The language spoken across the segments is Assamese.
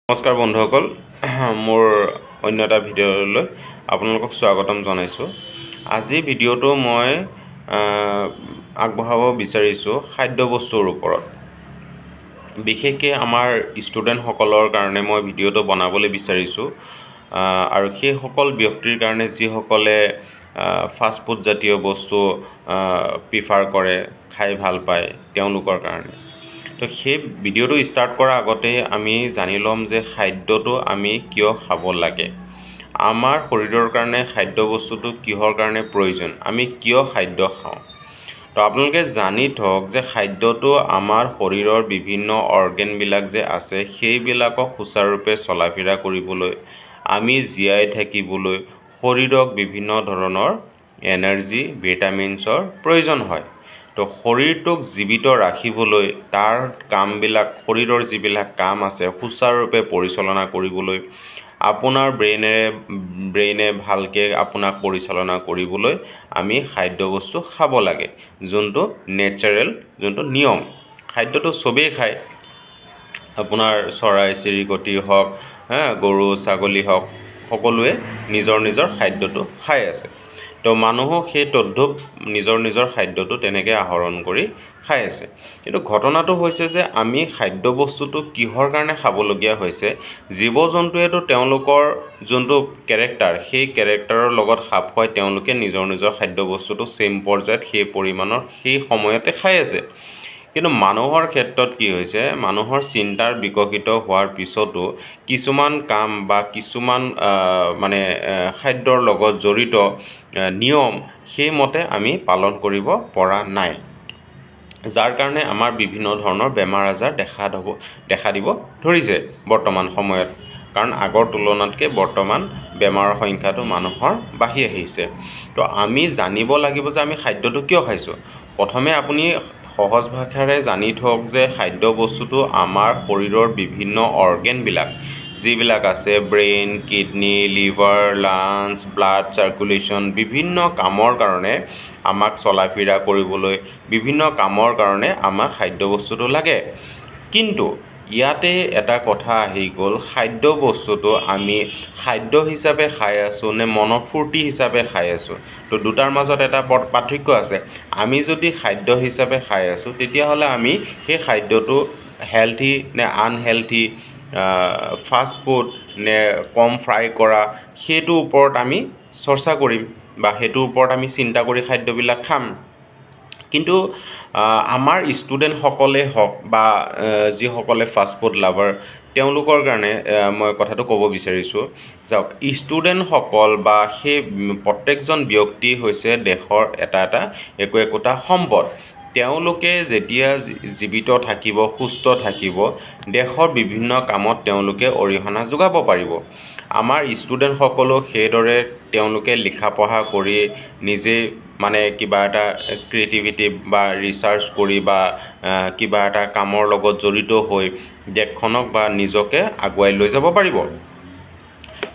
নমস্কাৰ বন্ধুসকল মোৰ অন্য এটা ভিডিঅ'লৈ আপোনালোকক স্বাগতম জনাইছোঁ। আজি ভিডিঅ'টো মই আগবঢ়াব বিচাৰিছোঁ খাদ্যবস্তুৰ ওপৰত। বিশেষকৈ আমাৰ ষ্টুডেণ্টসকলৰ কাৰণে মই ভিডিঅ'টো বনাবলৈ বিচাৰিছোঁ আৰু সেইসকল ব্যক্তিৰ কাৰণে যিসকলে ফাষ্ট ফুড জাতীয় বস্তু প্ৰিফাৰ কৰে, খাই ভাল পায়, তেওঁলোকৰ কাৰণে। তো সেই ভিডিঅ'টো ষ্টাৰ্ট কৰাৰ আগতে আমি জানি ল'ম যে খাদ্যটো আমি কিয় খাব লাগে, আমাৰ শৰীৰৰ কাৰণে খাদ্য বস্তুটো কিহৰ কাৰণে প্ৰয়োজন, আমি কিয় খাদ্য খাওঁ। তো আপোনালোকে জানি থওক যে খাদ্যটো আমাৰ শৰীৰৰ বিভিন্ন অৰ্গেনবিলাক যে আছে সেইবিলাকক সুচাৰুৰূপে চলা ফিৰা কৰিবলৈ, আমি জীয়াই থাকিবলৈ শৰীৰক বিভিন্ন ধৰণৰ এনাৰ্জি ভিটামিনছৰ প্ৰয়োজন হয়। তো শৰীৰটোক জীৱিত ৰাখিবলৈ তাৰ কামবিলাক, শৰীৰৰ যিবিলাক কাম আছে সুচাৰুৰূপে পৰিচালনা কৰিবলৈ, আপোনাৰ ব্ৰেইনে ভালকৈ আপোনাক পৰিচালনা কৰিবলৈ আমি খাদ্যবস্তু খাব লাগে, যোনটো নেচাৰেল, যোনটো নিয়ম। খাদ্যটো চবেই খায়, আপোনাৰ চৰাই চিৰিকটি হওক, গৰু ছাগলী হওক, সকলোৱে নিজৰ নিজৰ খাদ্যটো খাই আছে। তো মানুহো সেই তদ্ৰূপ নিজৰ নিজৰ খাদ্যটো তেনেকৈ আহৰণ কৰি খাই আছে। কিন্তু ঘটনাটো হৈছে যে আমি খাদ্য বস্তুটো কিহৰ কাৰণে খাবলগীয়া হৈছে, জীৱ জন্তুৱেতো তেওঁলোকৰ যোনটো কেৰেক্টাৰ, সেই কেৰেক্টাৰৰ লগত খাপ খুৱাই তেওঁলোকে নিজৰ নিজৰ খাদ্য বস্তুটো ছেম পৰ্যায়ত সেই পৰিমাণৰ সেই সময়তে খাই আছে। কিন্তু মানুহৰ ক্ষেত্ৰত কি হৈছে, মানুহৰ চিন্তাৰ বিকশিত হোৱাৰ পিছতো কিছুমান কাম বা কিছুমান খাদ্যৰ লগত জড়িত নিয়ম সেইমতে আমি পালন কৰিব পৰা নাই, যাৰ কাৰণে আমাৰ বিভিন্ন ধৰণৰ বেমাৰ আজাৰ দেখা দিব ধৰিছে বৰ্তমান সময়ত। কাৰণ আগৰ তুলনাতকৈ বৰ্তমান বেমাৰৰ সংখ্যাটো মানুহৰ বাঢ়ি আহিছে। তো আমি জানিব লাগিব যে আমি খাদ্যটো কিয় খাইছোঁ। প্ৰথমে আপুনি সহজ ভাষাৰে জানি থওক যে খাদ্য বস্তুটো আমাৰ শৰীৰৰ বিভিন্ন অৰ্গেনবিলাক যিবিলাক আছে, brain, kidney, liver, lunch, blood circulation, বিভিন্ন কামৰ কাৰণে আমাক চলা ফিৰা কৰিবলৈ, বিভিন্ন কামৰ কাৰণে আমাক খাদ্য বস্তুটো লাগে। কিন্তু ইয়াতে এটা কথা আহি গ'ল, খাদ্য বস্তুটো আমি খাদ্য হিচাপে খাই আছোঁ নে মনফূৰ্তি হিচাপে খাই আছোঁ। তো দুটাৰ মাজত এটা পাৰ্থক্য আছে। আমি যদি খাদ্য হিচাপে খাই আছোঁ তেতিয়াহ'লে আমি সেই খাদ্যটো হেল্থি নে আনহেল্থি, ফাষ্ট ফুড নে কম ফ্ৰাই কৰা, সেইটোৰ ওপৰত আমি চৰ্চা কৰিম বা সেইটোৰ ওপৰত আমি চিন্তা কৰি খাদ্যবিলাক খাম। কিন্তু আমাৰ ষ্টুডেণ্টসকলে হওক বা যিসকলে ফাষ্ট ফুড লাভাৰ, তেওঁলোকৰ কাৰণে মই কথাটো ক'ব বিচাৰিছোঁ, যাওক ষ্টুডেণ্টসকল বা সেই প্ৰত্যেকজন ব্যক্তি হৈছে দেশৰ একোটা সম্পদ। তেওঁলোকে যেতিয়া জীৱিত থাকিব, সুস্থ থাকিব, দেশৰ বিভিন্ন কামত তেওঁলোকে অৰিহণা যোগাব পাৰিব। আমাৰ ষ্টুডেণ্টসকলেও সেইদৰে তেওঁলোকে লিখা পঢ়া কৰি নিজে কিবা এটা ক্ৰিয়েটিভিটি বা ৰিচাৰ্চ কৰি বা কিবা এটা কামৰ লগত জড়িত হৈ দেশখনক বা নিজকে আগুৱাই লৈ যাব পাৰিব।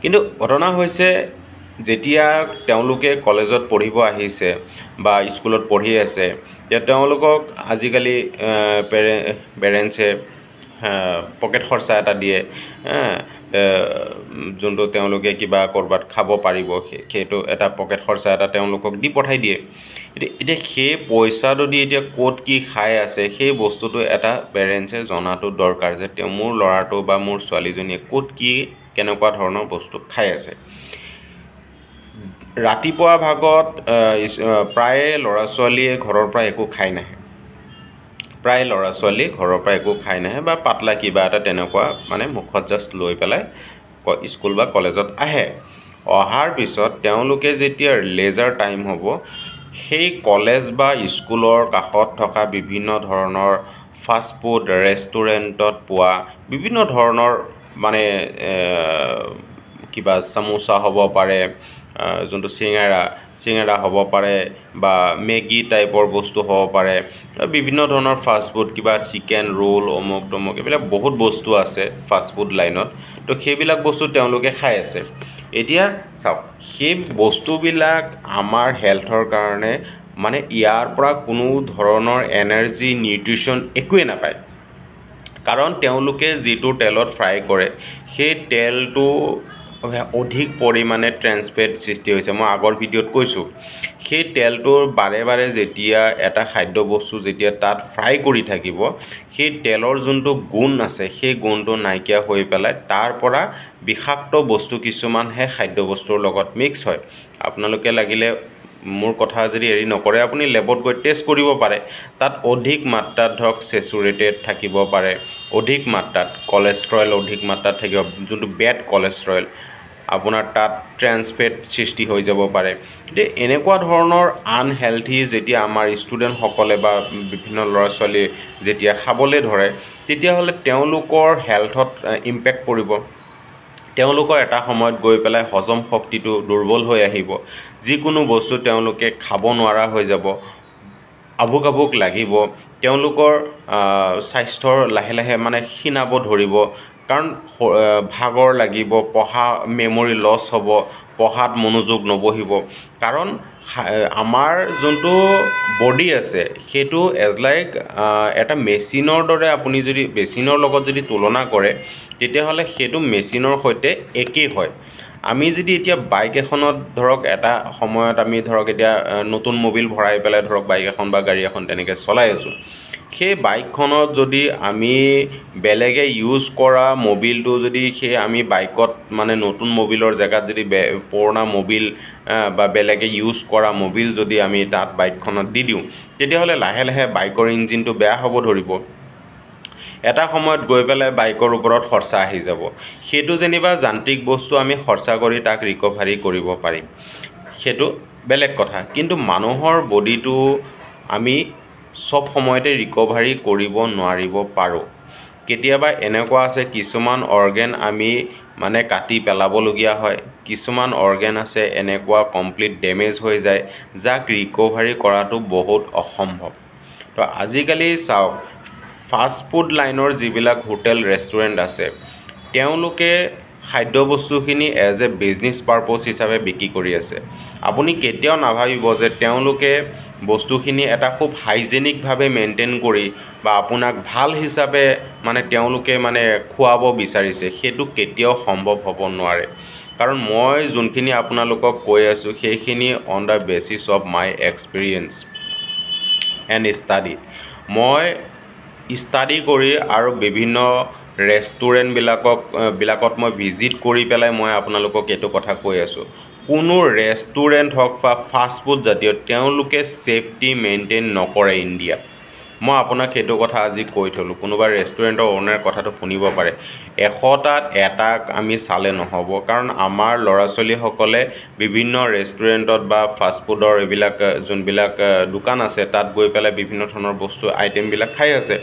কিন্তু ঘটনা হৈছে, যেতিয়া তেওঁলোকে কলেজত পঢ়িব আহিছে বা স্কুলত পঢ়ি আছে, তেওঁলোকক আজিকালি পেৰেণ্টছে পকেট খৰচা এটা দিয়ে, যোনটো তেওঁলোকে কিবা ক'ৰবাত খাব পাৰিব, সেইটো এটা পকেট খৰচা এটা তেওঁলোকক দি পঠাই দিয়ে। এতিয়া সেই পইচাটো দি এতিয়া ক'ত কি খাই আছে সেই বস্তুটো এটা পেৰেণ্টছে জনাটো দৰকাৰ, যে মোৰ ল'ৰাটো বা মোৰ ছোৱালীজনীয়ে ক'ত কি কেনেকুৱা ধৰণৰ বস্তু খাই আছে। ৰাতিপুৱা ভাগত প্ৰায় ল'ৰা ছোৱালীয়ে ঘৰৰ পৰা একো খাই নাহে, বা পাতলা কিবা এটা তেনেকুৱা মুখত জাষ্ট লৈ পেলাই স্কুল বা কলেজত আহে। অহাৰ পিছত তেওঁলোকে যেতিয়া লেজাৰ টাইম হ'ব, সেই কলেজ বা স্কুলৰ কাষত থকা বিভিন্ন ধৰণৰ ফাষ্ট ফুড ৰেষ্টুৰেণ্টত পোৱা বিভিন্ন ধৰণৰ কিবা চামোচা হ'ব পাৰে, যোনটো চিঙেৰা হ'ব পাৰে, বা মেগী টাইপৰ বস্তু হ'ব পাৰে, বিভিন্ন ধৰণৰ ফাষ্ট ফুড, কিবা চিকেন ৰোল, অমুক তমুক, এইবিলাক বহুত বস্তু আছে ফাষ্ট ফুড লাইনত। তো সেইবিলাক বস্তু তেওঁলোকে খাই আছে। এতিয়া চাওক, সেই বস্তুবিলাক আমাৰ হেল্থৰ কাৰণে ইয়াৰ পৰা কোনো ধৰণৰ এনাৰ্জি, নিউট্ৰিশ্যন একোৱেই নাপায়। কাৰণ তেওঁলোকে যিটো তেলত ফ্ৰাই কৰে সেই তেলটো অধিক পৰিমাণে ট্ৰেন্সফেট সৃষ্টি হৈছে। মই আগৰ ভিডিঅ'ত কৈছোঁ সেই তেলটোৰ বাৰে বাৰে যেতিয়া এটা খাদ্যবস্তু যেতিয়া তাত ফ্ৰাই কৰি থাকিব সেই তেলৰ যোনটো গুণ আছে সেই গুণটো নাইকিয়া হৈ পেলাই তাৰ পৰা বিষাক্ত বস্তু কিছুমানহে খাদ্যবস্তুৰ লগত মিক্স হয়। আপোনালোকে লাগিলে মোৰ কথা যদি হেৰি নকৰে আপুনি লেবত গৈ টেষ্ট কৰিব পাৰে। তাত অধিক মাত্ৰাত ধৰক চেচুৰেটেড থাকিব পাৰে, অধিক মাত্ৰাত কলেষ্ট্ৰল অধিক মাত্ৰাত থাকিব, যোনটো বেড কলেষ্ট্ৰল আপোনাৰ তাত ট্ৰেন্সফেট সৃষ্টি হৈ যাব পাৰে। গতিকে এনেকুৱা ধৰণৰ আনহেলথি যেতিয়া আমাৰ ষ্টুডেণ্টসকলে বা বিভিন্ন ল'ৰা ছোৱালী যেতিয়া খাবলৈ ধৰে তেতিয়াহ'লে তেওঁলোকৰ হেল্থত ইম্পেক্ট পৰিব। তেওঁলোকৰ এটা সময়ত গৈ পেলাই হজম শক্তিটো দুৰ্বল হৈ আহিব, যিকোনো বস্তু তেওঁলোকে খাব নোৱাৰা হৈ যাব, আভোক আভোক লাগিব, তেওঁলোকৰ স্বাস্থ্যৰ লাহে লাহে মানে ক্ষীণাব ধৰিব, কাৰণ ভাগৰ লাগিব, পঢ়া মেমৰি লছ হ'ব, পঢ়াত মনোযোগ নবহিব। কাৰণ আমাৰ যোনটো বডি আছে সেইটো এজ লাইক এটা মেচিনৰ দৰে, আপুনি যদি মেচিনৰ লগত যদি তুলনা কৰে তেতিয়াহ'লে সেইটো মেচিনৰ সৈতে একেই হয়। আমি যদি এতিয়া বাইক এখনত ধৰক এটা সময়ত আমি ধৰক এতিয়া নতুন মবিল ভৰাই পেলাই ধৰক বাইক এখন বা গাড়ী এখন তেনেকৈ চলাই আছোঁ, সেই বাইকখনত যদি আমি বেলেগে ইউজ কৰা মবিলটো যদি সেই আমি বাইকত মানে নতুন মবিলৰ জেগাত যদি পুৰণা মবিল বা বেলেগে ইউজ কৰা মবিল যদি আমি তাত বাইকখনত দি দিওঁ তেতিয়াহ'লে লাহে লাহে বাইকৰ ইঞ্জিনটো বেয়া হ'ব ধৰিব। এটা সময়ত গৈ পেলাই বাইকৰ ওপৰত খৰচা আহি যাব। সেইটো যেনিবা যান্ত্ৰিক বস্তু আমি খৰচা কৰি তাক ৰিকভাৰী কৰিব পাৰিম, সেইটো বেলেগ কথা। কিন্তু মানুহৰ বডিটো আমি চব সময়তে ৰিকভাৰী কৰিব নোৱাৰিব পাৰোঁ। কেতিয়াবা এনেকুৱা আছে কিছুমান অৰ্গেন আমি মানে কাটি পেলাবলগীয়া হয়, কিছুমান অৰ্গেন আছে এনেকুৱা কমপ্লিট ডেমেজ হৈ যায় যাক ৰিকভাৰী কৰাটো বহুত অসম্ভৱ। তো আজিকালি চাওক ফাষ্ট ফুড লাইনৰ যিবিলাক হোটেল ৰেষ্টুৰেণ্ট আছে তেওঁলোকে খাদ্যবস্তুখিনি এজ এ বিজনেছ পাৰপ'জ হিচাপে বিক্ৰী কৰি আছে। আপুনি কেতিয়াও নাভাবিব যে তেওঁলোকে বস্তুখিনি এটা খুব হাইজেনিকভাৱে মেইনটেইন কৰি বা আপোনাক ভাল হিচাপে মানে তেওঁলোকে মানে খুৱাব বিচাৰিছে, সেইটো কেতিয়াও সম্ভৱ হ'ব নোৱাৰে। কাৰণ মই যোনখিনি আপোনালোকক কৈ আছোঁ সেইখিনি on the basis of my experience and study. মই ষ্টাডি কৰি আৰু বিভিন্ন ৰেষ্টুৰেণ্টবিলাকত মই ভিজিট কৰি পেলাই মই আপোনালোকক এইটো কথা কৈ আছোঁ। কোনো ৰেষ্টুৰেণ্ট হওক বা ফাষ্টফুড জাতীয় তেওঁলোকে ছেফটি মেইনটেইন নকৰে ইণ্ডিয়াত। মই আপোনাক সেইটো কথা আজি কৈ থ'লোঁ। কোনোবা ৰেষ্টুৰেণ্টৰ অ'নাৰ কথাটো শুনিব পাৰে, 100টাত এটাক আমি চালে নহ'ব। কাৰণ আমাৰ ল'ৰা ছোৱালীসকলে বিভিন্ন ৰেষ্টুৰেণ্টত বা ফাষ্টফুডৰ এইবিলাক যোনবিলাক দোকান আছে তাত গৈ পেলাই বিভিন্ন ধৰণৰ বস্তু আইটেমবিলাক খাই আছে।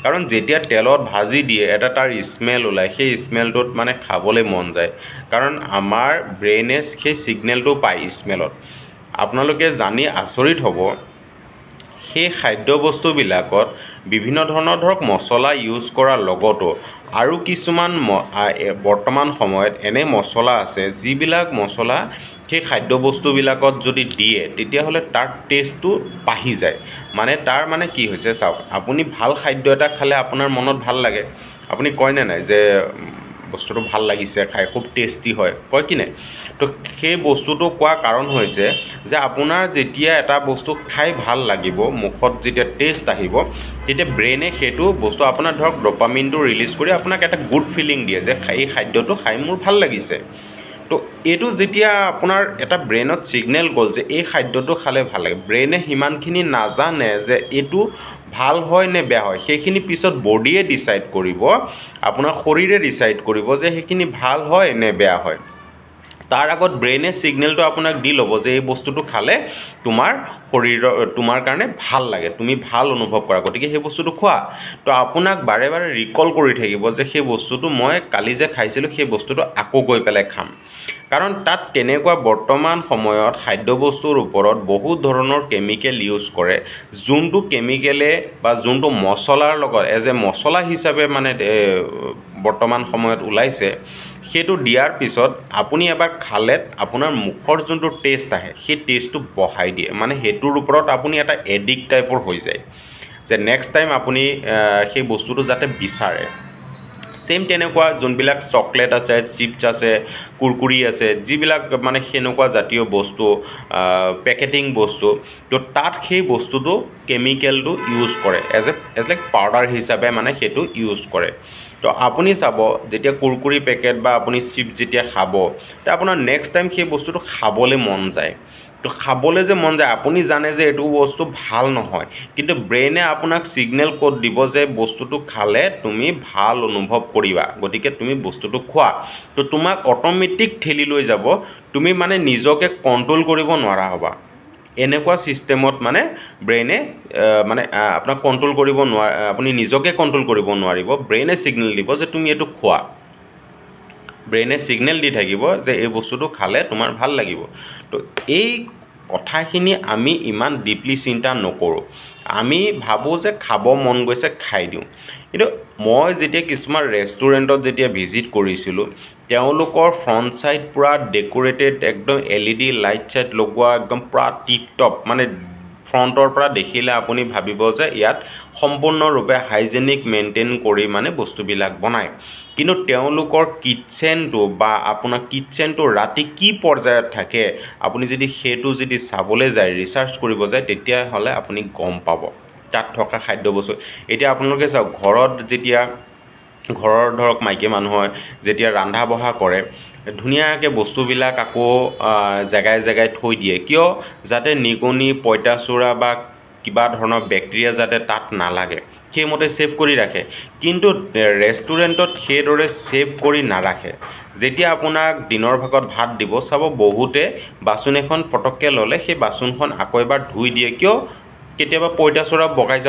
কাৰণ যেতিয়া তেলত ভাজি দিয়ে এটা তাৰ স্মেল ওলায়, সেই স্মেলটোত মানে খাবলৈ মন যায়। কাৰণ আমাৰ ব্ৰেইনে সেই ছিগনেলটো পায় স্মেলত। আপোনালোকে জানি আচৰিত হ'ব সেই খাদ্যবস্তুবিলাকত বিভিন্ন ধৰণৰ ধৰক মছলা ইউজ কৰাৰ লগতো আৰু কিছুমান বৰ্তমান সময়ত এনে মছলা আছে যিবিলাক মছলা সেই খাদ্যবস্তুবিলাকত যদি দিয়ে তেতিয়াহ'লে তাৰ টেষ্টটো বাঢ়ি যায়। মানে তাৰ মানে কি হৈছে চাওক, আপুনি ভাল খাদ্য এটা খালে আপোনাৰ মনত ভাল লাগে, আপুনি কয়নে নাই যে বস্তুটো ভাল লাগিছে খাই, খুব টেষ্টি হয়, কয় কি নাই? তো সেই বস্তুটো কোৱা কাৰণ হৈছে যে আপোনাৰ যেতিয়া এটা বস্তু খাই ভাল লাগিব, মুখত যেতিয়া টেষ্ট আহিব তেতিয়া ব্ৰেইনে সেইটো বস্তু আপোনাৰ ধৰক ডপামিনটো ৰিলিজ কৰি আপোনাক এটা গুড ফিলিং দিয়ে যে এই খাদ্যটো খাই মোৰ ভাল লাগিছে। তো এইটো যেতিয়া আপোনাৰ এটা ব্ৰেইনত ছিগনেল গ'ল যে এই খাদ্যটো খালে ভাল লাগে, ব্ৰেইনে সিমানখিনি নাজানে যে এইটো ভাল হয় নে বেয়া হয়। সেইখিনি পিছত বডিয়ে ডিচাইড কৰিব, আপোনাৰ শৰীৰে ডিচাইড কৰিব যে সেইখিনি ভাল হয় নে বেয়া হয়। তাৰ আগত ব্ৰেইনে ছিগনেলটো আপোনাক দি ল'ব যে এই বস্তুটো খালে তোমাৰ কাৰণে ভাল লাগে, তুমি ভাল অনুভৱ কৰা, গতিকে সেই বস্তুটো খোৱা। তো আপোনাক বাৰে বাৰে ৰিকল কৰি থাকিব যে সেই বস্তুটো মই কালি যে খাইছিলোঁ সেই বস্তুটো আকৌ গৈ পেলাই খাম। কাৰণ তাত তেনেকুৱা বৰ্তমান সময়ত খাদ্যবস্তুৰ ওপৰত বহুত ধৰণৰ কেমিকেল ইউজ কৰে, যোনটো কেমিকেলে বা যোনটো মছলাৰ লগত এজ এ মছলা হিচাপে মানে বৰ্তমান সময়ত ওলাইছে, সেইটো দিয়াৰ পিছত আপুনি এবাৰ খালে আপোনাৰ মুখৰ যোনটো টেষ্ট আহে সেই টেষ্টটো বঢ়াই দিয়ে। মানে সেইটোৰ ওপৰত আপুনি এটা এডিক্ট টাইপৰ হৈ যায়। যে নেক্সট টাইম আপুনি সেই বস্তুটো যাতে বিচাৰে সেম তেনেকুৱা যোনবিলাক চকলেট আছে চিপছ আছে কুৰকুৰি আছে যিবিলাক মানে সেনেকুৱা জাতীয় বস্তু পেকেটিং বস্তু তো তাত সেই বস্তুটো কেমিকেলটো ইউজ কৰে এজ লাইক পাউডাৰ হিচাপে মানে সেইটো ইউজ কৰে তো আপুনি চাব যেতিয়া কুৰকুৰি পেকেট বা আপুনি চিপছ যেতিয়া খাব তো আপোনাৰ নেক্সট টাইম সেই বস্তুটো খাবলৈ মন যায় তো খাবলৈ যে মন যায় আপুনি জানে যে এইটো বস্তু ভাল নহয় কিন্তু ব্ৰেইনে আপোনাক সিগনেল কোড দিব যে বস্তুটো খালে তুমি ভাল অনুভৱ কৰিবা গতিকে তুমি বস্তুটো খোৱা তো তোমাক অটোমেটিক ঠেলি লৈ যাব তুমি মানে নিজকে কন্ট্ৰোল কৰিব নোৱাৰা হ'বা এনেকুৱা সিস্টেমত মানে ব্ৰেইনে মানে আপোনাক কন্ট্ৰোল কৰিব নোৱাৰে আপুনি নিজকে কন্ট্ৰোল কৰিব নোৱাৰিব ব্ৰেইনে সিগনেল দিব যে তুমি এটো খোৱা ব্ৰেইনে সিগনেল দি থাকিব যে এই বস্তুটো খালে তোমাৰ ভাল লাগিব তো এই কথাখিনি আমি ইমান ডিপলি চিন্তা নকৰো আমি ভাবো যে খাব মন গৈছে খাই দিওঁ কিন্তু মই যেতিয়া কিছুমান ৰেষ্টুৰেণ্টত যেতিয়া ভিজিট কৰিছিলোঁ তেওঁলোকৰ ফ্ৰণ্ট সাইড পুৰা ডেকোৰেটেড একদম LED লাইট চাইট লগোৱা একদম পুৰা টিপ টপ মানে ফ্ৰণ্টৰ পৰা দেখিলে আপুনি ভাবিব যে ইয়াত সম্পূৰ্ণৰূপে হাইজেনিক মেইনটেইন কৰি মানে বস্তুবিলাক বনায় কিন্তু তেওঁলোকৰ কিটচেনটো বা আপোনাৰ কিটচেনটো ৰাতি কি পৰ্যায়ত থাকে আপুনি যদি সেইটো যদি চাবলৈ যায় ৰিচাৰ্চ কৰিব যায় তেতিয়াহ'লে আপুনি গম পাব তাত থকা খাদ্য বস্তু এতিয়া আপোনালোকে চাওক ঘৰত যেতিয়া ঘৰৰ ধৰক মাইকী মানুহৰ যেতিয়া ৰন্ধা বঢ়া কৰে ধুনীয়াকৈ বস্তুবিলাক আকৌ জেগাই জেগাই থৈ দিয়ে কিয় যাতে নিগনি পঁইতাচোৰা বা কিবা ধৰণৰ বেক্টেৰিয়া যাতে তাত নালাগে সেইমতে সেভ কৰি ৰাখে কিন্তু ৰেষ্টুৰেণ্টত সেইদৰে সেভ কৰি নাৰাখে যেতিয়া আপোনাক দিনৰ ভাগত ভাত দিব চাব বহুতে বাচন এখন পটককৈ ল'লে সেই বাচনখন আকৌ এবাৰ ধুই দিয়ে কিয় কেতিয়াবা পঁইতাচোৰা বগাই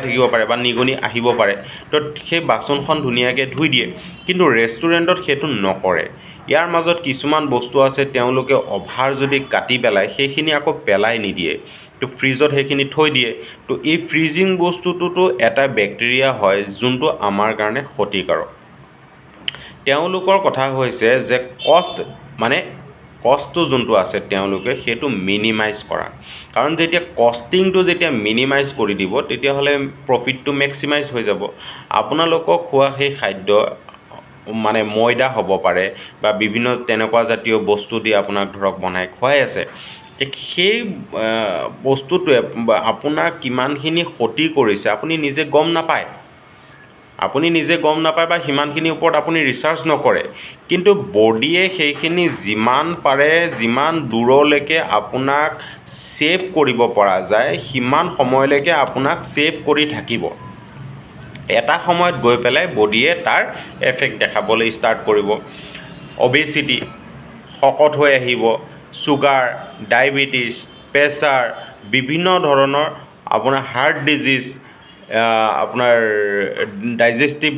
থাকিব পাৰে বা নিগনি আহিব পাৰে তো সেই বাচনখন ধুনীয়াকৈ ধুই দিয়ে কিন্তু ৰেষ্টুৰেণ্টত সেইটো নকৰে ইয়াৰ মাজত কিছুমান বস্তু আছে তেওঁলোকে অভাৰ যদি কাটি পেলাই সেইখিনি আকৌ পেলাই নিদিয়ে তো ফ্ৰিজত সেইখিনি থৈ দিয়ে তো এই ফ্ৰিজিং বস্তুটোতো এটা বেক্টেৰিয়া হয় যোনটো আমাৰ কাৰণে ক্ষতিকাৰক তেওঁলোকৰ কথা হৈছে যে কষ্টটো যোনটো আছে তেওঁলোকে সেইটো মিনিমাইজ কৰা কাৰণ যেতিয়া কষ্টিংটো যেতিয়া মিনিমাইজ কৰি দিব তেতিয়াহ'লে প্ৰফিটটো মেক্সিমাইজ হৈ যাব আপোনালোকক খোৱা সেই খাদ্য মানে ময়দা হ'ব পাৰে বা বিভিন্ন তেনেকুৱা জাতীয় বস্তু দি আপোনাক ধৰক বনাই খুৱাই আছে সেই বস্তুটোৱে আপোনাক কিমানখিনি ক্ষতি কৰিছে আপুনি নিজে গম নাপায় বা সিমানখিনি ওপৰত আপুনি ৰিচাৰ্চ নকৰে কিন্তু বডিয়ে সেইখিনি যিমান পাৰে যিমান দূৰলৈকে আপোনাক সেভ কৰিব পৰা যায় সিমান সময়লৈকে আপোনাক সেভ কৰি থাকিব এটা সময়ত গৈ পেলাই বডিয়ে তাৰ এফেক্ট দেখাবলৈ ষ্টাৰ্ট কৰিব অবেচিটি শকত হৈ আহিব সুগাৰ ডায়েবেটিছ প্ৰেছাৰ বিভিন্ন ধৰণৰ আপোনাৰ হাৰ্ট ডিজিজ আপোনাৰ ডাইজেষ্টিভ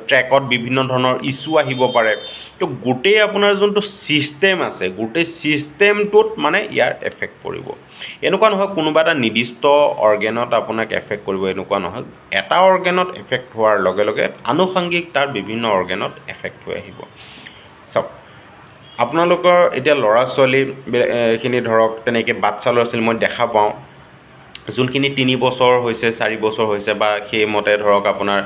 ট্ৰেকত বিভিন্ন ধৰণৰ ইছ্যু আহিব পাৰে তো গোটেই আপোনাৰ যোনটো সিস্টেম আছে গোটেই সিস্টেমটোত মানে ইয়াৰ এফেক্ট পৰিব এনেকুৱা নহয় কোনোবা এটা নিৰ্দিষ্ট অৰ্গেনত আপোনাক এফেক্ট কৰিব এনেকুৱা নহয় এটা অৰ্গেনত এফেক্ট হোৱাৰ লগে লগে আনুষংগিক তাৰ বিভিন্ন অৰ্গেনত এফেক্ট হৈ আহিব চাওক আপোনালোকৰ এতিয়া ল'ৰা ছোৱালীখিনি ধৰক তেনেকৈ বাচ্চা ল'ৰা ছোৱালী মই দেখা পাওঁ যোনখিনি 3 বছৰ হৈছে 4 বছৰ হৈছে বা সেইমতে ধৰক আপোনাৰ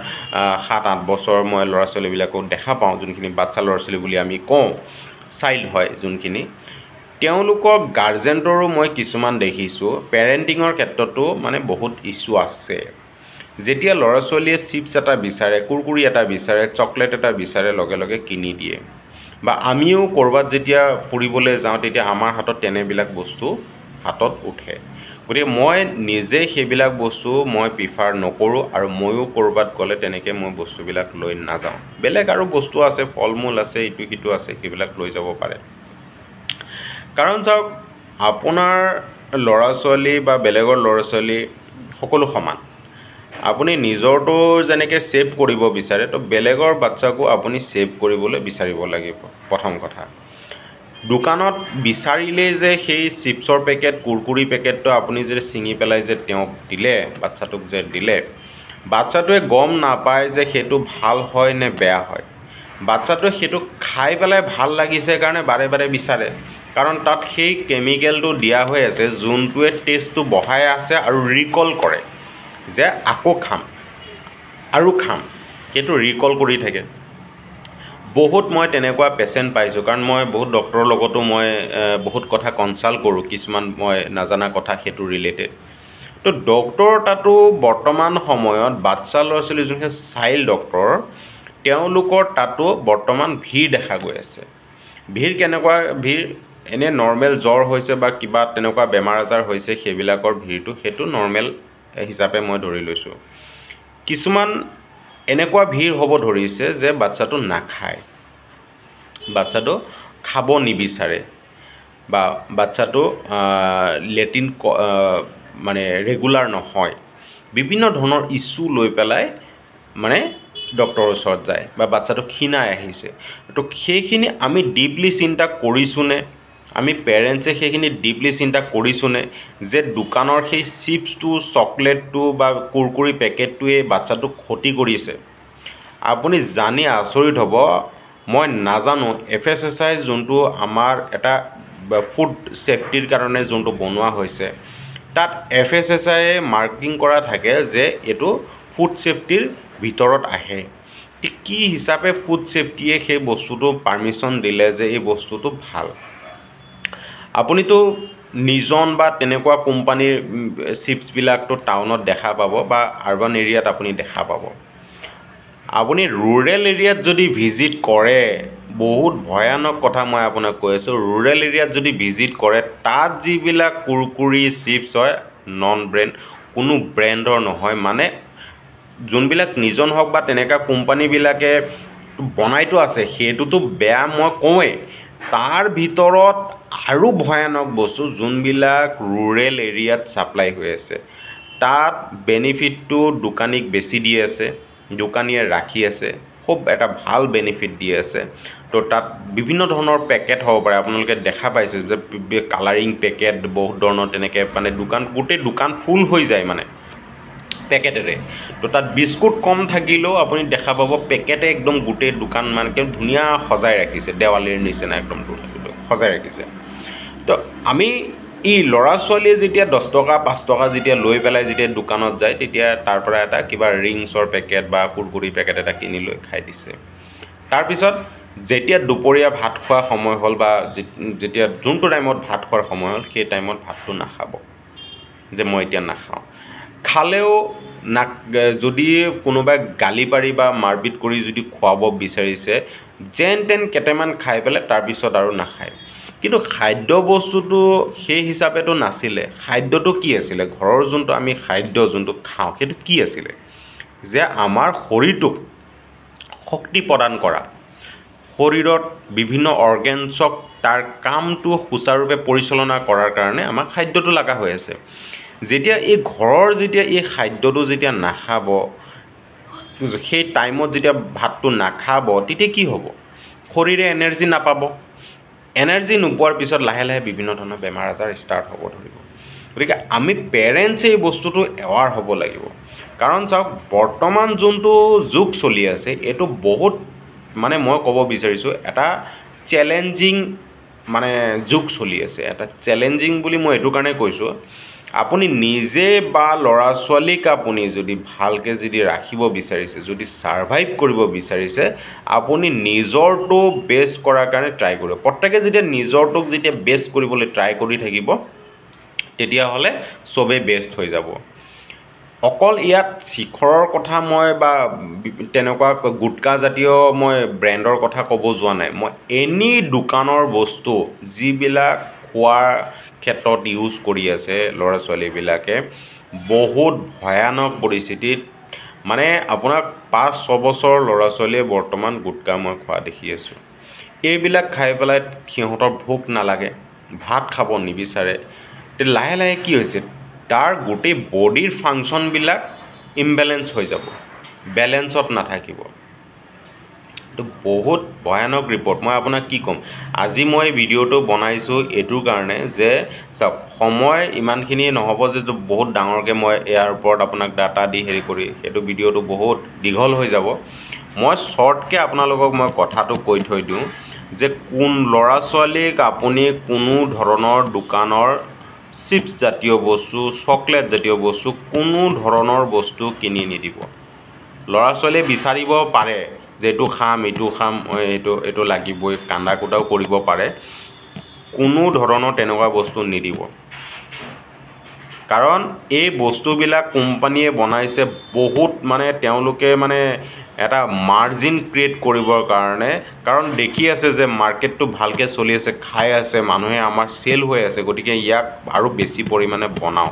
7-8 বছৰ মই ল'ৰা ছোৱালীবিলাকক দেখা পাওঁ যোনখিনি বাচ্চা ল'ৰা ছোৱালী বুলি আমি কওঁ চাইল্ড হয় যোনখিনি তেওঁলোকৰ গাৰ্জেণ্টৰো মই কিছুমান দেখিছোঁ পেৰেণ্টিঙৰ ক্ষেত্ৰতো মানে বহুত ইছ্যু আছে যেতিয়া ল'ৰা ছোৱালীয়ে চিপছ এটা বিচাৰে কুৰকুৰি এটা বিচাৰে চকলেট এটা বিচাৰে লগে লগে কিনি দিয়ে বা আমিও ক'ৰবাত যেতিয়া ফুৰিবলৈ যাওঁ তেতিয়া আমাৰ হাতত তেনেবিলাক বস্তু হাতত উঠে গতিকে মই নিজে সেইবিলাক বস্তু মই প্ৰিফাৰ নকৰোঁ আৰু ময়ো ক'ৰবাত গ'লে তেনেকৈ মই বস্তুবিলাক লৈ নাযাওঁ বেলেগ আৰু বস্তু আছে ফল মূল আছে ইটো সিটো আছে সেইবিলাক লৈ যাব পাৰে কাৰণ চাওক আপোনাৰ ল'ৰা ছোৱালী বা বেলেগৰ ল'ৰা ছোৱালী সকলো সমান আপুনি নিজৰটো যেনেকৈ সেভ কৰিব বিচাৰে তো বেলেগৰ বাচ্চাকো আপুনি সেভ কৰিবলৈ বিচাৰিব লাগিব প্ৰথম কথা দোকানত বিচাৰিলেই যে সেই চিপছৰ পেকেট কুৰকুৰি পেকেটটো আপুনি যে ছিঙি পেলাই যে তেওঁক দিলে বাচ্চাটোক যে দিলে বাচ্চাটোৱে গম নাপায় যে সেইটো ভাল হয় নে বেয়া হয় বাচ্চাটোৱে সেইটো খাই পেলাই ভাল লাগিছে কাৰণে বাৰে বাৰে বিচাৰে কাৰণ তাত সেই কেমিকেলটো দিয়া হৈ আছে যোনটোৱে টেষ্টটো বঢ়াই আছে আৰু ৰিকল কৰে যে আকৌ খাম আৰু খাম, সেইটো ৰিকল কৰি থাকে। বহুত মই তেনেকুৱা পেচেণ্ট পাইছোঁ, কাৰণ মই বহুত ডক্টৰৰ লগতো মই বহুত কথা কনচাল্ট কৰোঁ, কিছুমান মই নাজানা কথা সেইটো ৰিলেটেড। তো ডক্টৰ তাতো বৰ্তমান সময়ত বাচ্চা ল'ৰা ছোৱালী যোনখিনি চাইল্ড ডক্টৰ, তেওঁলোকৰ তাতো বৰ্তমান ভিৰ দেখা গৈ আছে। ভিৰ কেনেকুৱা ভিৰ, এনে নৰ্মেল জ্বৰ হৈছে বা কিবা তেনেকুৱা বেমাৰ আজাৰ হৈছে সেইবিলাকৰ ভিৰটো সেইটো নৰ্মেল হিচাপে মই ধৰি লৈছোঁ। কিছুমান এনেকুৱা ভিৰ হ'ব ধৰিছে যে বাচ্চাটো নাখায়, বাচ্চাটো খাব নিবিচাৰে, বা বাচ্চাটো লেট্ৰিন মানে ৰেগুলাৰ নহয়, বিভিন্ন ধৰণৰ ইছ্যু লৈ পেলাই মানে ডক্টৰৰ ওচৰত যায়, বা বাচ্চাটো ক্ষীণাই আহিছে। তো সেইখিনি আমি ডিপলি চিন্তা কৰিছোঁনে, আমি পেৰেণ্টছে সেইখিনি ডিপলি চিন্তা কৰিছোঁনে যে দোকানৰ সেই চিপছটো, চকলেটটো বা কুৰকুৰি পেকেটটোৱে বাচ্চাটোক ক্ষতি কৰিছে? আপুনি জানি আচৰিত হ'ব, মই নাজানো FSSAI যোনটো আমাৰ এটা ফুড ছেফটিৰ কাৰণে যোনটো বনোৱা হৈছে, তাত FSSAI মাৰ্কিং কৰা থাকে যে এইটো ফুড ছেফটিৰ ভিতৰত আহে। কি হিচাপে ফুড ছেফটিয়ে সেই বস্তুটো পাৰ্মিশ্যন দিলে যে এই বস্তুটো ভাল? আপুনিতো নিজন বা তেনেকুৱা কোম্পানীৰ চিপছবিলাকতো টাউনত দেখা পাব বা আৰ্বান এৰিয়াত আপুনি দেখা পাব। আপুনি ৰুৰেল এৰিয়াত যদি ভিজিট কৰে, বহুত ভয়ানক কথা মই আপোনাক কৈ আছোঁ, ৰুৰেল এৰিয়াত যদি ভিজিট কৰে, তাত যিবিলাক কুৰকুৰি চিপছ হয় নন ব্ৰেণ্ড, কোনো ব্ৰেণ্ডৰ নহয়, মানে যোনবিলাক নিজন হওক বা তেনেকুৱা কোম্পানীবিলাকে বনাইতো আছে, সেইটোতো বেয়া মই কওঁৱেই। তাৰ ভিতৰত আৰু ভয়ানক বস্তু যোনবিলাক ৰুৰেল এৰিয়াত ছাপ্লাই হৈ আছে, তাত বেনিফিটটো দোকানীক বেছি দি আছে, দোকানীয়ে ৰাখি আছে, খুব এটা ভাল বেনিফিট দি আছে। তো তাত বিভিন্ন ধৰণৰ পেকেট হ'ব পাৰে, আপোনালোকে দেখা পাইছে যে কালাৰিং পেকেট বহুত ধৰণৰ তেনেকৈ, মানে গোটেই দোকান ফুল হৈ যায় মানে পেকেটেৰে। তো তাত বিস্কুট কম থাকিলেও আপুনি দেখা পাব পেকেটে একদম গোটেই দোকান মানে ধুনীয়া সজাই ৰাখিছে, দেৱালীৰ নিচিনা একদম সজাই ৰাখিছে। তো আমি ল'ৰা ছোৱালীয়ে যেতিয়া 10 টকা 5 টকা যেতিয়া লৈ পেলাই যেতিয়া দোকানত যায়, তেতিয়া তাৰ পৰা এটা কিবা ৰিংছৰ পেকেট বা কুৰকুৰি পেকেট এটা কিনি লৈ খাই দিছে। তাৰপিছত যেতিয়া দুপৰীয়া ভাত খোৱা সময় হ'ল বা যেতিয়া যোনটো টাইমত ভাত খোৱাৰ সময় হ'ল, সেই টাইমত ভাতটো নাখাব, যে মই এতিয়া নাখাওঁ। খালেও যদি কোনোবাই গালি পাৰি বা মাৰপিট কৰি যদি খুৱাব বিচাৰিছে, যেন তেন কেইটামান খাই পেলাই তাৰপিছত আৰু নাখায়। কিন্তু খাদ্য বস্তুটো সেই হিচাপেতো নাছিলে। খাদ্যটো কি আছিলে? ঘৰৰ যোনটো আমি খাদ্য যোনটো খাওঁ, সেইটো কি আছিলে? যে আমাৰ শৰীৰটোক শক্তি প্ৰদান কৰা, শৰীৰত বিভিন্ন অৰ্গেনছক তাৰ কামটো সুচাৰুৰূপে পৰিচালনা কৰাৰ কাৰণে আমাক খাদ্যটো লগা হৈ আছে। যেতিয়া এই ঘৰৰ যেতিয়া এই খাদ্যটো যেতিয়া নাখাব, সেই টাইমত যেতিয়া ভাতটো নাখাব, তেতিয়া কি হ'ব? শৰীৰে এনাৰ্জি নাপাব। এনাৰ্জি নোপোৱাৰ পিছত লাহে লাহে বিভিন্ন ধৰণৰ বেমাৰ আজাৰ ষ্টাৰ্ট হ'ব ধৰিব। গতিকে আমি পেৰেণ্টছে এই বস্তুটো এৱাৰ হ'ব লাগিব। কাৰণ চাওক, বৰ্তমান যোনটো যুগ চলি আছে, এইটো বহুত মানে মই ক'ব বিচাৰিছোঁ এটা চেলেঞ্জিং মানে যুগ চলি আছে। এটা চেলেঞ্জিং বুলি মই এইটো কাৰণে কৈছোঁ, আপুনি নিজে বা ল'ৰা ছোৱালীক আপুনি যদি ভালকৈ যদি ৰাখিব বিচাৰিছে, যদি ছাৰ্ভাইভ কৰিব বিচাৰিছে, আপুনি নিজৰটো বেষ্ট কৰাৰ কাৰণে ট্ৰাই কৰিব। প্ৰত্যেকে যেতিয়া নিজৰটোক যেতিয়া বেষ্ট কৰিবলৈ ট্ৰাই কৰি থাকিব, তেতিয়াহ'লে চবেই বেষ্ট হৈ যাব। অকল ইয়াত শিখৰৰ কথা মই বা তেনেকুৱা গুটকা জাতীয় মই ব্ৰেণ্ডৰ কথা ক'ব যোৱা নাই। মই এনি দোকানৰ বস্তু যিবিলাক খোৱাৰ ক্ষেত্ৰত ইউজ কৰি আছে ল'ৰা ছোৱালীবিলাকে, বহুত ভয়ানক পৰিস্থিতিত, মানে আপোনাক 5-6 বছৰ ল'ৰা ছোৱালীয়ে বৰ্তমান গুটকা মই খোৱা দেখি আছোঁ। এইবিলাক খাই পেলাই সিহঁতৰ ভোক নালাগে, ভাত খাব নিবিচাৰে। তেতিয়া লাহে লাহে কি হৈছে, তাৰ গোটেই বডিৰ ফাংচনবিলাক ইমবেলেঞ্চ হৈ যাব, বেলেঞ্চত নাথাকিব। তো বহুত ভয়ানক ৰিপৰ্ট। মই আপোনাক কি ক'ম, আজি মই ভিডিঅ'টো বনাইছোঁ এইটোৰ কাৰণে যে চাওক, সময় ইমানখিনি নহ'ব যে বহুত ডাঙৰকৈ মই ইয়াৰ ওপৰত আপোনাক ডাটা দি হেৰি কৰি, সেইটো ভিডিঅ'টো বহুত দীঘল হৈ যাব। মই শ্বৰ্টকৈ আপোনালোকক মই কথাটো কৈ থৈ দিওঁ যে কোন ল'ৰা ছোৱালীক আপুনি কোনো ধৰণৰ দোকানৰ চিপছ জাতীয় বস্তু, চকলেট জাতীয় বস্তু, কোনো ধৰণৰ বস্তু কিনি নিদিব। ল'ৰা ছোৱালীয়ে বিচাৰিব পাৰে যে এইটো খাম, এইটো লাগিবই, কান্দা কোটাও কৰিব পাৰে। কোনো ধৰণৰ তেনেকুৱা বস্তু নিদিব। কাৰণ এই বস্তুবিলাক কোম্পানীয়ে বনাইছে বহুত তেওঁলোকে এটা মাৰ্জিন ক্ৰিয়েট কৰিবৰ কাৰণে। কাৰণ দেখি আছে যে মাৰ্কেটটো ভালকৈ চলি আছে, খাই আছে মানুহে, আমাৰ চেল হৈ আছে, গতিকে ইয়াক আৰু বেছি পৰিমাণে বনাওঁ।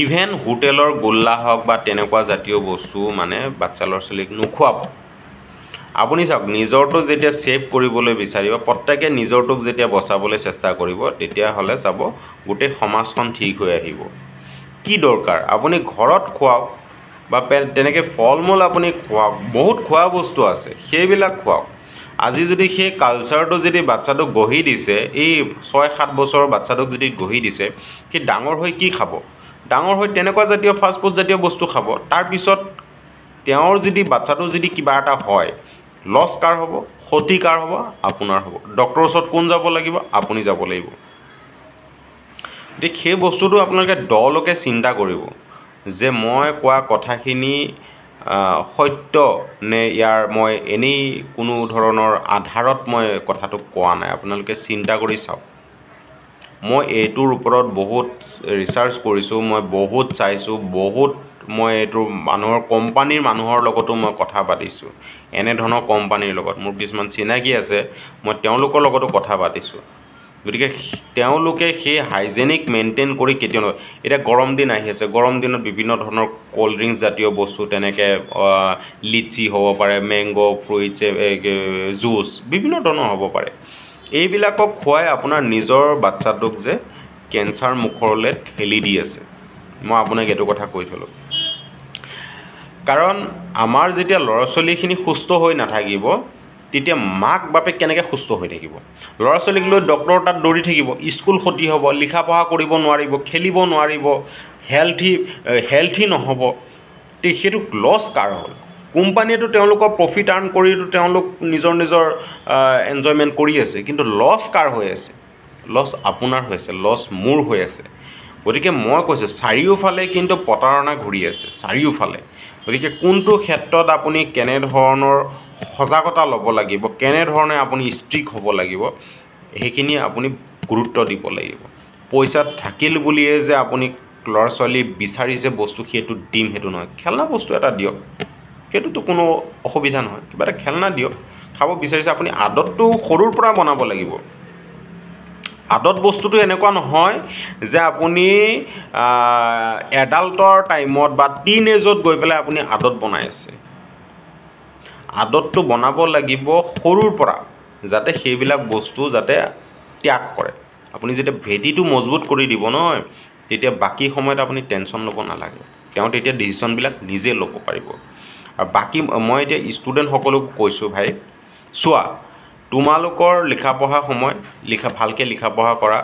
ইভেন হোটেলৰ গোল্লা হওক বা তেনেকুৱা জাতীয় বস্তু বাচ্চা ল'ৰা ছোৱালীক নোখোৱাব। আপুনি চাওক, নিজৰটো যেতিয়া ছেভ কৰিবলৈ বিচাৰিব, প্ৰত্যেকে নিজৰটোক যেতিয়া বচাবলৈ চেষ্টা কৰিব, তেতিয়াহ'লে চাব গোটেই সমাজখন ঠিক হৈ আহিব। কি দৰকাৰ আপুনি ঘৰত খুৱাওক বা তেনেকৈ ফল মূল আপুনি খুৱাওক, বহুত খোৱা বস্তু আছে, সেইবিলাক খুৱাওক। আজি যদি সেই কালচাৰটো যদি বাচ্ছাটোক গঢ়ি দিছে, এই 6-7 বছৰৰ বাচ্ছাটোক যদি গঢ়ি দিছে, সি ডাঙৰ হৈ কি খাব? ডাঙৰ হৈ তেনেকুৱা জাতীয় ফাষ্টফুড জাতীয় বস্তু খাব। তাৰপিছত তেওঁৰ যদি বাচ্ছাটোৰ যদি কিবা এটা হয়, লছ কাৰ হ'ব? ক্ষতি কাৰ হ'ব? আপোনাৰ হ'ব। ডক্টৰৰ ওচৰত কোন যাব লাগিব? আপুনি যাব লাগিব। গতিকে সেই বস্তুটো আপোনালোকে দলৈকে চিন্তা কৰিব যে মই কোৱা কথাখিনি সত্য নে ইয়াৰ মই এনেই কোনো ধৰণৰ আধাৰত মই কথাটো কোৱা নাই। আপোনালোকে চিন্তা কৰি চাওক। মই এইটোৰ ওপৰত বহুত ৰিচাৰ্চ কৰিছোঁ, মই বহুত চাইছোঁ, মই এইটো কোম্পানীৰ মানুহৰ লগতো মই কথা পাতিছোঁ। এনেধৰণৰ কোম্পানীৰ লগত মোৰ কিছুমান চিনাকি আছে, মই তেওঁলোকৰ লগতো কথা পাতিছোঁ। গতিকে তেওঁলোকে সেই হাইজেনিক মেইনটেইন কৰি কেতিয়াও নকৰে। এতিয়া গৰম দিন আহি আছে, গৰম দিনত বিভিন্ন ধৰণৰ ক'ল্ড ড্ৰিংকছ জাতীয় বস্তু, তেনেকৈ লিচি হ'ব পাৰে, মেংগ' ফ্ৰুইটছ, জুচ, বিভিন্ন ধৰণৰ হ'ব পাৰে। এইবিলাকক খুৱাই আপোনাৰ নিজৰ বাচ্ছাটোক যে কেঞ্চাৰ মুখলৈ ঠেলি দি আছে। মই আপোনাক এইটো কথা কৈ থ'লোঁ। কাৰণ আমাৰ যেতিয়া ল'ৰা ছোৱালীখিনি সুস্থ হৈ নাথাকিব, তেতিয়া মাক বাপেক কেনেকৈ সুস্থ হৈ থাকিব? ল'ৰা ছোৱালীক লৈ ডক্টৰৰ তাত দৌৰি থাকিব, স্কুল ক্ষতি হ'ব, লিখা পঢ়া কৰিব নোৱাৰিব, খেলিব নোৱাৰিব, হেল্থি নহ'ব। সেইটো লছ কাৰ হ'ল? কোম্পানীয়েতো তেওঁলোকৰ প্ৰফিট আৰ্ণ কৰিতো তেওঁলোক নিজৰ এনজয়মেণ্ট কৰি আছে, কিন্তু লছ কাৰ হৈ আছে? লছ আপোনাৰ হৈ আছে, লছ মোৰ হৈ আছে। গতিকে মই কৈছোঁ, চাৰিওফালে কিন্তু প্ৰতাৰণা ঘূৰি আছে, চাৰিওফালে। গতিকে কোনটো ক্ষেত্ৰত আপুনি কেনেধৰণৰ সজাগতা ল'ব লাগিব, কেনেধৰণে আপুনি ষ্ট্ৰিক্ট হ'ব লাগিব, সেইখিনি আপুনি গুৰুত্ব দিব লাগিব। পইচা থাকিল বুলিয়ে যে আপুনি ল'ৰা ছোৱালী বিচাৰিছে বস্তু সেইটো দিম, সেইটো নহয়। খেলনা বস্তু এটা দিয়ক, সেইটোতো কোনো অসুবিধা নহয়। কিবা এটা খেলনা দিয়ক, খাব বিচাৰিছে আপুনি, আদতটো সৰুৰ পৰা বনাব লাগিব। আদত বস্তুটো এনেকুৱা নহয় যে আপুনি এডাল্টৰ টাইমত বা টিন এজত গৈ পেলাই আপুনি আদত বনাই আছে। আদতটো বনাব লাগিব সৰুৰ পৰা, যাতে সেইবিলাক বস্তু যাতে ত্যাগ কৰে। আপুনি যেতিয়া ভেটিটো মজবুত কৰি দিব নহয়, তেতিয়া বাকী সময়ত আপুনি টেনশ্যন ল'ব নালাগে। তেওঁ তেতিয়া ডিচিশ্যনবিলাক নিজে ল'ব পাৰিব। আৰু বাকী মই এতিয়া ষ্টুডেণ্টসকলক কৈছোঁ, ভাই চোৱা, তোমালোকৰ লিখা পঢ়া সময়, ভালকৈ লিখা পঢ়া কৰা,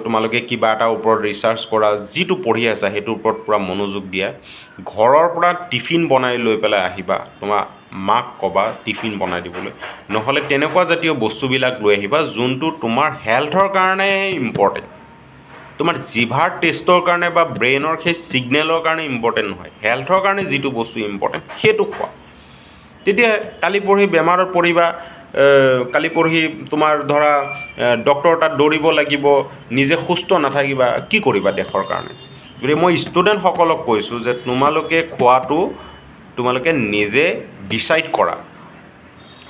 তোমালোকে কিবা এটাৰ ওপৰত ৰিচাৰ্চ কৰা, যিটো পঢ়ি আছা সেইটোৰ ওপৰত পূৰা মনোযোগ দিয়া। ঘৰৰ পৰা টিফিন বনাই লৈ পেলাই আহিবা, তোমাৰ মাক ক'বা টিফিন বনাই দিবলৈ। নহ'লে তেনেকুৱা জাতীয় বস্তুবিলাক লৈ আহিবা যোনটো তোমাৰ হেল্থৰ কাৰণে ইম্পৰ্টেণ্ট। তোমাৰ জিভাৰ টেষ্টৰ কাৰণে বা ব্ৰেইনৰ সেই ছিগনেলৰ কাৰণে ইম্পৰ্টেণ্ট নহয়, হেল্থৰ কাৰণে যিটো বস্তু ইম্পৰ্টেণ্ট সেইটো খোৱা। তেতিয়া কালি পৰহি বেমাৰত পৰিবা, কালি পৰহি তোমাৰ ধৰা ডক্টৰৰ তাত দৌৰিব লাগিব, নিজে সুস্থ নাথাকিবা, কি কৰিবা দেশৰ কাৰণে? গতিকে মই ষ্টুডেণ্টসকলক কৈছোঁ যে তোমালোকে খোৱাটো তোমালোকে নিজে ডিচাইড কৰা,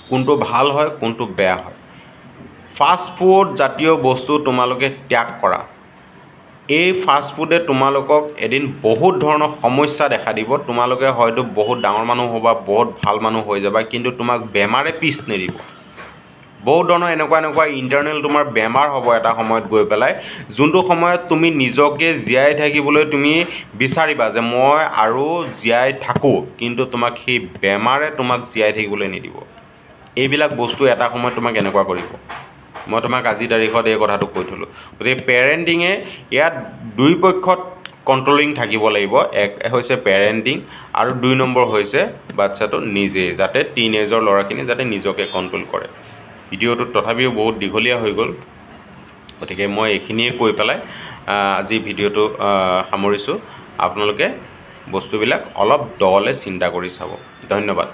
কোনটো ভাল হয়, কোনটো বেয়া হয়। ফাষ্টফুড জাতীয় বস্তু তোমালোকে ত্যাগ কৰা। এই ফাষ্টফুডে তোমালোকক এদিন বহুত ধৰণৰ সমস্যা দেখা দিব। তোমালোকে হয়তো বহুত ডাঙৰ মানুহ হ'বা, বহুত ভাল মানুহ হৈ যাবা, কিন্তু তোমাক বেমাৰে পিছ নেৰিব। বহুত ধৰণৰ এনেকুৱা ইণ্টাৰনেল তোমাৰ বেমাৰ হ'ব এটা সময়ত গৈ পেলাই, যোনটো সময়ত তুমি নিজকে জীয়াই থাকিবলৈ তুমি বিচাৰিবা যে মই আৰু জীয়াই থাকোঁ, কিন্তু তোমাক সেই বেমাৰে তোমাক জীয়াই থাকিবলৈ নিদিব। এইবিলাক বস্তু এটা সময়ত তোমাক এনেকুৱা কৰিব। মই তোমাক আজিৰ তাৰিখত এই কথাটো কৈ থ'লোঁ। গতিকে পেৰেণ্টিঙে ইয়াত দুই পক্ষত কণ্ট্ৰলিং থাকিব লাগিব। এক হৈছে পেৰেণ্টিং আৰু 2 নম্বৰ হৈছে বাচ্ছাটো নিজেই, যাতে টিনেজৰ ল'ৰাখিনি যাতে নিজকে কণ্ট্ৰল কৰে। ভিডিঅ'টোত তথাপিও বহুত দীঘলীয়া হৈ গ'ল। গতিকে মই এইখিনিয়ে কৈ পেলাই আজি ভিডিঅ'টো সামৰিছোঁ। আপোনালোকে বস্তুবিলাক অলপ দলে চিন্তা কৰি চাব। ধন্যবাদ।